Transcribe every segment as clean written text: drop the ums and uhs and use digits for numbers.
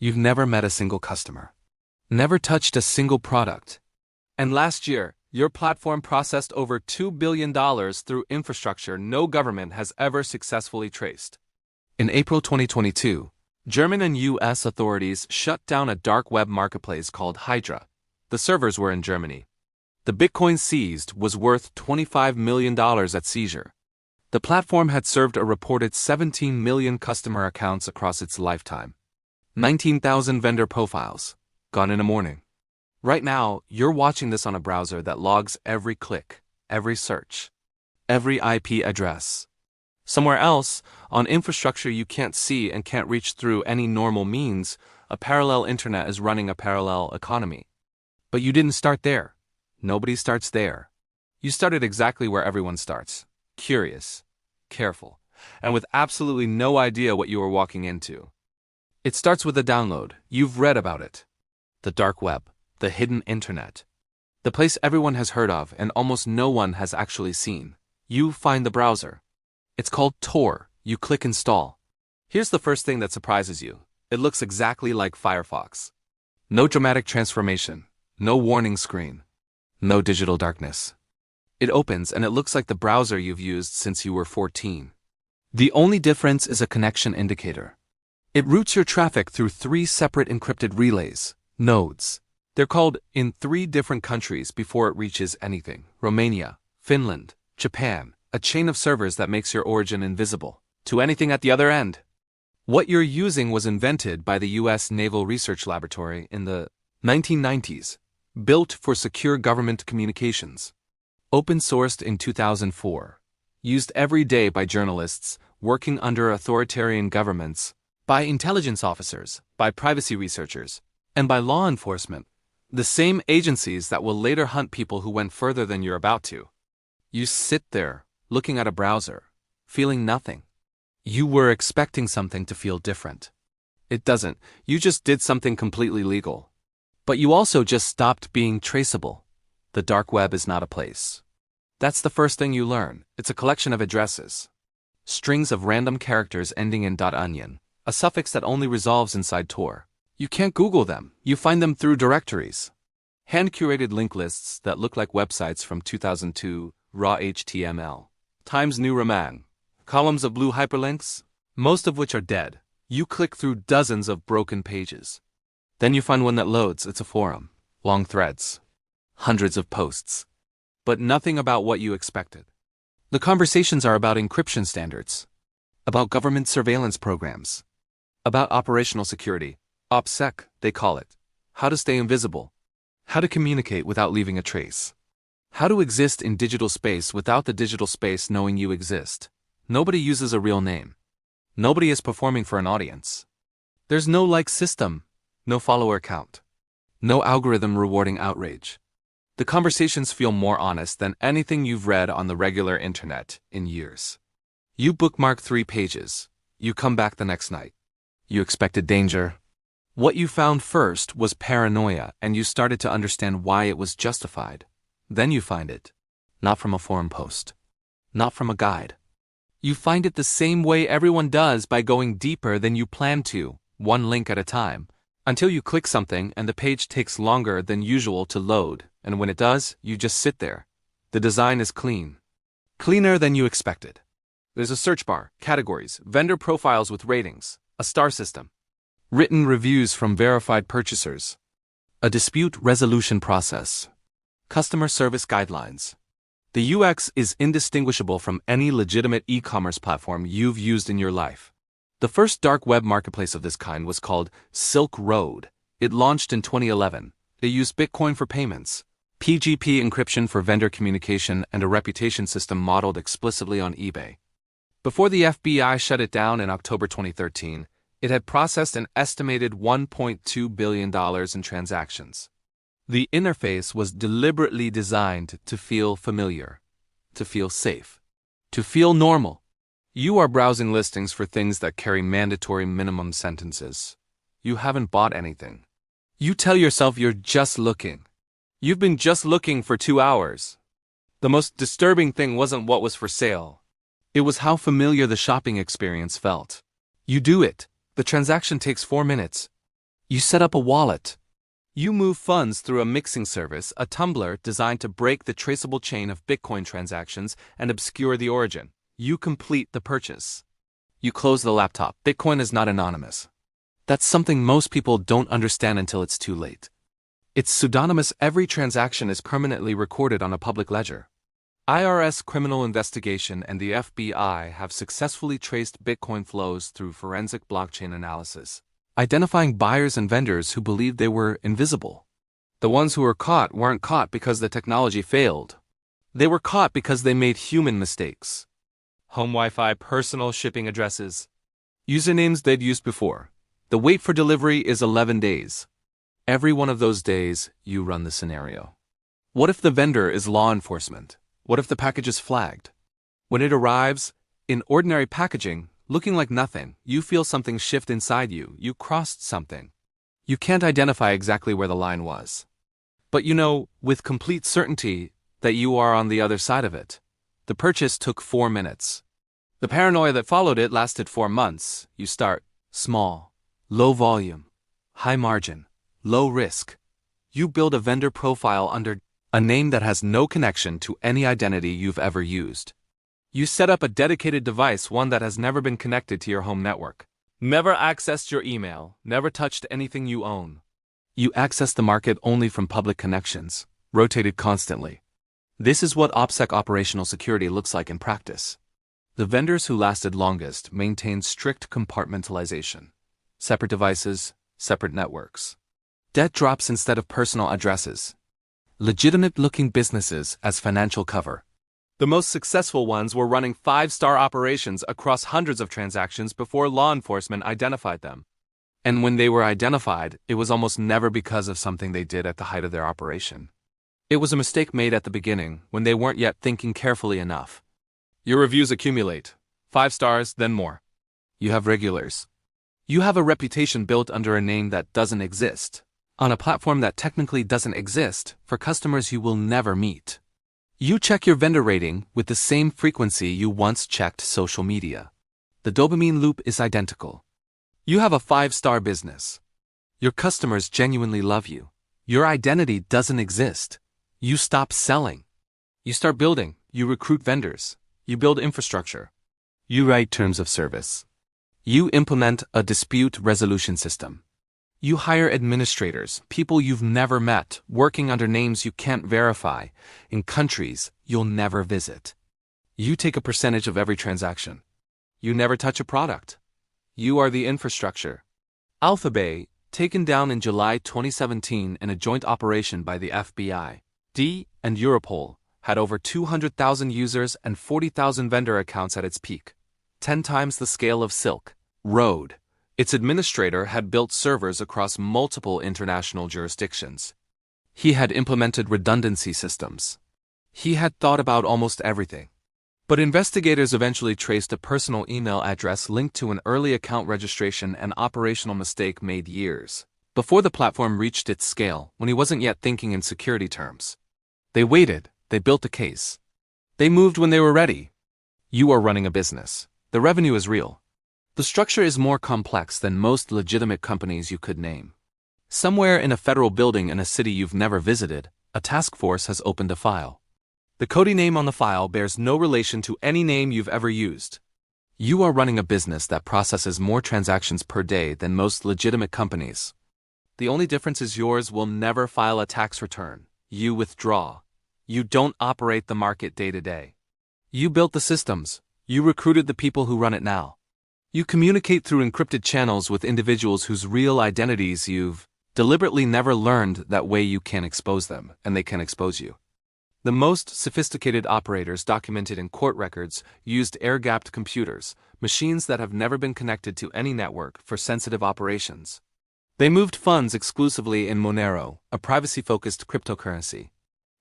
You've never met a single customer. Never touched a single product. And last year, your platform processed over $2 billion through infrastructure no government has ever successfully traced. In April 2022, German and US authorities shut down a dark web marketplace called Hydra. The servers were in Germany. The Bitcoin seized was worth $25 million at seizure. The platform had served a reported 17 million customer accounts across its lifetime. 19,000 vendor profiles, gone in a morning. Right now, you're watching this on a browser that logs every click, every search, every IP address. Somewhere else, on infrastructure you can't see and can't reach through any normal means, a parallel internet is running a parallel economy. But you didn't start there. Nobody starts there. You started exactly where everyone starts. Curious, careful, and with absolutely no idea what you were walking into. It starts with a download. You've read about it. The dark web, the hidden internet. The place everyone has heard of and almost no one has actually seen. You find the browser. It's called Tor. You click install. Here's the first thing that surprises you. It looks exactly like Firefox. No dramatic transformation. No warning screen. No digital darkness. It opens and it looks like the browser you've used since you were 14. The only difference is a connection indicator. It routes your traffic through 3 separate encrypted relays, nodes. They're called in 3 different countries before it reaches anything: Romania, Finland, Japan, a chain of servers that makes your origin invisible to anything at the other end. What you're using was invented by the US Naval Research Laboratory in the 1990s, built for secure government communications. Open-sourced in 2004, used every day by journalists working under authoritarian governments, by intelligence officers, by privacy researchers, and by law enforcement, the same agencies that will later hunt people who went further than you're about to. You sit there, looking at a browser, feeling nothing. You were expecting something to feel different. It doesn't. You just did something completely legal. But you also just stopped being traceable. The dark web is not a place. That's the first thing you learn. It's a collection of addresses. Strings of random characters ending in .onion, a suffix that only resolves inside Tor. You can't Google them. You find them through directories. Hand-curated link lists that look like websites from 2002, raw HTML. Times New Roman. Columns of blue hyperlinks, most of which are dead. You click through dozens of broken pages. Then you find one that loads. It's a forum. Long threads. Hundreds of posts. But nothing about what you expected. The conversations are about encryption standards. About government surveillance programs. About operational security. OpSec, they call it. How to stay invisible. How to communicate without leaving a trace. How to exist in digital space without the digital space knowing you exist. Nobody uses a real name. Nobody is performing for an audience. There's no like system. No follower count. No algorithm rewarding outrage. The conversations feel more honest than anything you've read on the regular internet in years. You bookmark 3 pages. You come back the next night. You expected danger. What you found first was paranoia, and you started to understand why it was justified. Then you find it. Not from a forum post. Not from a guide. You find it the same way everyone does, by going deeper than you planned to, 1 link at a time, until you click something and the page takes longer than usual to load, and when it does, you just sit there. The design is clean. Cleaner than you expected. There's a search bar, categories, vendor profiles with ratings, a star system. Written reviews from verified purchasers. A dispute resolution process. Customer service guidelines. The UX is indistinguishable from any legitimate e-commerce platform you've used in your life. The first dark web marketplace of this kind was called Silk Road. It launched in 2011. It used Bitcoin for payments, PGP encryption for vendor communication, and a reputation system modeled explicitly on eBay. Before the FBI shut it down in October 2013, it had processed an estimated $1.2 billion in transactions. The interface was deliberately designed to feel familiar, to feel safe, to feel normal. You are browsing listings for things that carry mandatory minimum sentences. You haven't bought anything. You tell yourself you're just looking. You've been just looking for 2 hours. The most disturbing thing wasn't what was for sale. It was how familiar the shopping experience felt. You do it. The transaction takes 4 minutes. You set up a wallet. You move funds through a mixing service, a tumbler designed to break the traceable chain of Bitcoin transactions and obscure the origin. You complete the purchase. You close the laptop. Bitcoin is not anonymous. That's something most people don't understand until it's too late. It's pseudonymous. Every transaction is permanently recorded on a public ledger. IRS criminal investigation and the FBI have successfully traced Bitcoin flows through forensic blockchain analysis, identifying buyers and vendors who believed they were invisible. The ones who were caught weren't caught because the technology failed. They were caught because they made human mistakes. Home Wi-Fi, personal shipping addresses, usernames they'd used before. The wait for delivery is 11 days. Every one of those days, you run the scenario. What if the vendor is law enforcement? What if the package is flagged? When it arrives, in ordinary packaging, looking like nothing, you feel something shift inside you. You crossed something. You can't identify exactly where the line was. But you know, with complete certainty, that you are on the other side of it. The purchase took 4 minutes. The paranoia that followed it lasted 4 months. You start small, low volume, high margin, low risk. You build a vendor profile under a name that has no connection to any identity you've ever used. You set up a dedicated device, one that has never been connected to your home network. Never accessed your email, never touched anything you own. You access the market only from public connections, rotated constantly. This is what OpSec operational security looks like in practice. The vendors who lasted longest maintained strict compartmentalization. Separate devices, separate networks. Debt drops instead of personal addresses. Legitimate-looking businesses as financial cover. The most successful ones were running 5-star operations across hundreds of transactions before law enforcement identified them. And when they were identified, it was almost never because of something they did at the height of their operation. It was a mistake made at the beginning, when they weren't yet thinking carefully enough. Your reviews accumulate. 5 stars, then more. You have regulars. You have a reputation built under a name that doesn't exist, on a platform that technically doesn't exist, for customers you will never meet. You check your vendor rating with the same frequency you once checked social media. The dopamine loop is identical. You have a 5-star business. Your customers genuinely love you. Your identity doesn't exist. You stop selling. You start building. You recruit vendors. You build infrastructure. You write terms of service. You implement a dispute resolution system. You hire administrators, people you've never met, working under names you can't verify, in countries you'll never visit. You take a percentage of every transaction. You never touch a product. You are the infrastructure. AlphaBay, taken down in July 2017 in a joint operation by the FBI, D, and Europol, had over 200,000 users and 40,000 vendor accounts at its peak, 10 times the scale of Silk Road. Its administrator had built servers across multiple international jurisdictions. He had implemented redundancy systems. He had thought about almost everything. But investigators eventually traced a personal email address linked to an early account registration and operational mistake made years before the platform reached its scale, when he wasn't yet thinking in security terms. They waited, they built a case. They moved when they were ready. You are running a business. The revenue is real. The structure is more complex than most legitimate companies you could name. Somewhere in a federal building in a city you've never visited, a task force has opened a file. The code name on the file bears no relation to any name you've ever used. You are running a business that processes more transactions per day than most legitimate companies. The only difference is yours will never file a tax return. You withdraw. You don't operate the market day to day. You built the systems. You recruited the people who run it now. You communicate through encrypted channels with individuals whose real identities you've deliberately never learned. That way you can expose them, and they can expose you. The most sophisticated operators documented in court records used air-gapped computers, machines that have never been connected to any network, for sensitive operations. They moved funds exclusively in Monero, a privacy-focused cryptocurrency.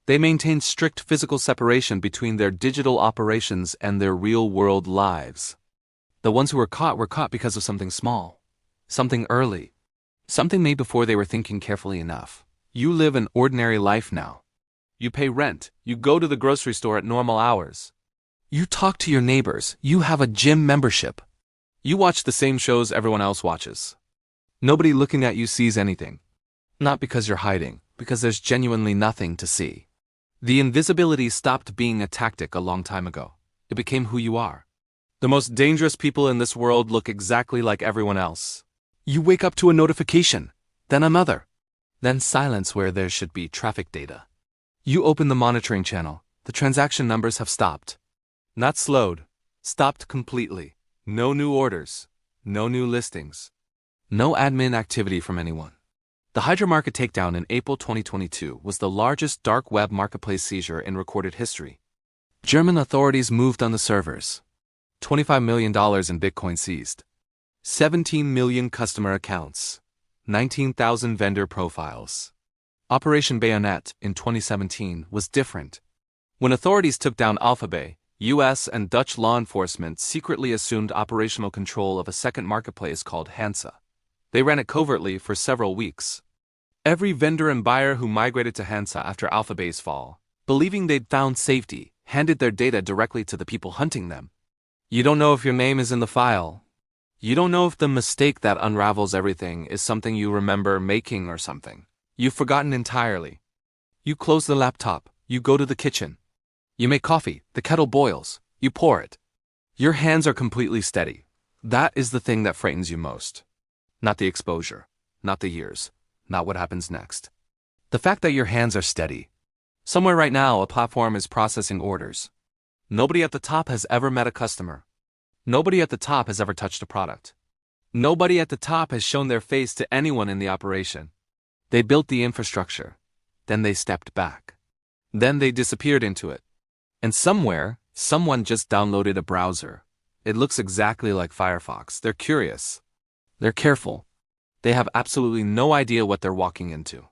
They maintained strict physical separation between their digital operations and their real-world lives. The ones who were caught because of something small, something early, something made before they were thinking carefully enough. You live an ordinary life now. You pay rent, you go to the grocery store at normal hours. You talk to your neighbors, you have a gym membership. You watch the same shows everyone else watches. Nobody looking at you sees anything. Not because you're hiding, because there's genuinely nothing to see. The invisibility stopped being a tactic a long time ago. It became who you are. The most dangerous people in this world look exactly like everyone else. You wake up to a notification, then another, then silence where there should be traffic data. You open the monitoring channel, the transaction numbers have stopped. Not slowed, stopped completely. No new orders, no new listings, no admin activity from anyone. The Hydra market takedown in April 2022 was the largest dark web marketplace seizure in recorded history. German authorities moved on the servers. $25 million in Bitcoin seized. 17 million customer accounts. 19,000 vendor profiles. Operation Bayonet in 2017 was different. When authorities took down AlphaBay, US and Dutch law enforcement secretly assumed operational control of a second marketplace called Hansa. They ran it covertly for several weeks. Every vendor and buyer who migrated to Hansa after AlphaBay's fall, believing they'd found safety, handed their data directly to the people hunting them. You don't know if your name is in the file. You don't know if the mistake that unravels everything is something you remember making or something you've forgotten entirely. You close the laptop, you go to the kitchen. You make coffee, the kettle boils, you pour it. Your hands are completely steady. That is the thing that frightens you most. Not the exposure, not the years, not what happens next. The fact that your hands are steady. Somewhere right now, a platform is processing orders. Nobody at the top has ever met a customer. Nobody at the top has ever touched a product. Nobody at the top has shown their face to anyone in the operation. They built the infrastructure. Then they stepped back. Then they disappeared into it. And somewhere, someone just downloaded a browser. It looks exactly like Firefox. They're curious. They're careful. They have absolutely no idea what they're walking into.